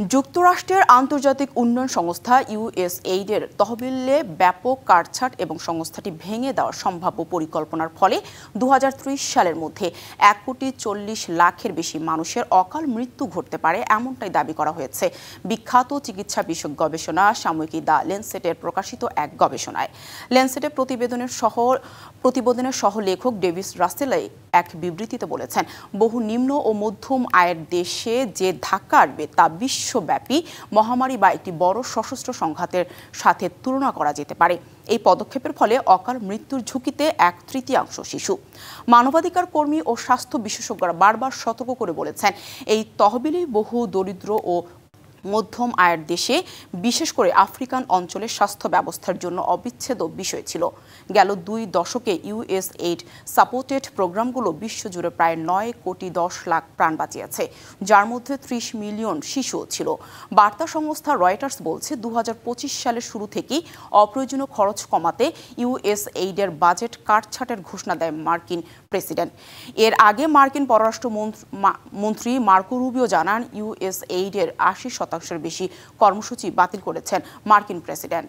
যুক্তরাষ্ট্রের আন্তর্জাতিক উন্নয়ন সংস্থা ইউএসএইডের তহবিলে ব্যাপক কাটছাঁট এবং সংস্থাটি ভেঙে দেওয়ার সম্ভাব্য পরিকল্পনার ফলে 2030 সালের মধ্যে 1,40,00,000-এর বেশি মানুষের অকাল মৃত্যু ঘটতে পারে এমনটাই দাবি করা হয়েছে বিখ্যাত চিকিৎসা বিষয়ক গবেষণা সাময়িকী দ্য ল্যান্সেটের প্রকাশিত এক গবেষণায়। ল্যান্সেটের প্রতিবেদনের সহ লেখক ডেভিস রাসেল এক বিবৃতিতে বলেছেন, বহু নিম্ন ও মধ্যম আয়ের দেশে যে ধাক্কা আসবে তা বিশ্বব্যাপী মহামারী বা একটি বড় সশস্ত্র সংঘাতের সাথে তুলনা করা যেতে পারে। এই পদক্ষেপের ফলে অকাল মৃত্যুর ঝুঁকিতে 1/3 শিশু। মানবাধিকার কর্মী ও স্বাস্থ্য বিশেষজ্ঞরা বারবার সতর্ক করে বলেছেন, এই তহবিলই বহু দরিদ্র ও মধ্যম আয়ের দেশে, বিশেষ করে আফ্রিকান অঞ্চলের স্বাস্থ্য ব্যবস্থার জন্য অবিচ্ছেদ্য বিষয় ছিল। গেল 2 দশকে ইউএসএইড সাপোর্টেড প্রোগ্রামগুলো বিশ্বজুড়ে প্রায় 9,10,00,000 প্রাণ বাঁচিয়েছে, যার মধ্যে 30 মিলিয়ন শিশুও ছিল। বার্তা সংস্থা রয়টার্স বলছে, 2025 সালের শুরু থেকেই অপ্রয়োজনীয় খরচ কমাতে ইউএসএইডের বাজেট কাটছাঁটের ঘোষণা দেয় মার্কিন প্রেসিডেন্ট। এর আগে মার্কিন পররাষ্ট্রমন্ত্রী মার্কো রুবিও জানান, ইউএসএইডের 80% বেশি কর্মসূচি বাতিল করেছেন মার্কিন প্রেসিডেন্ট।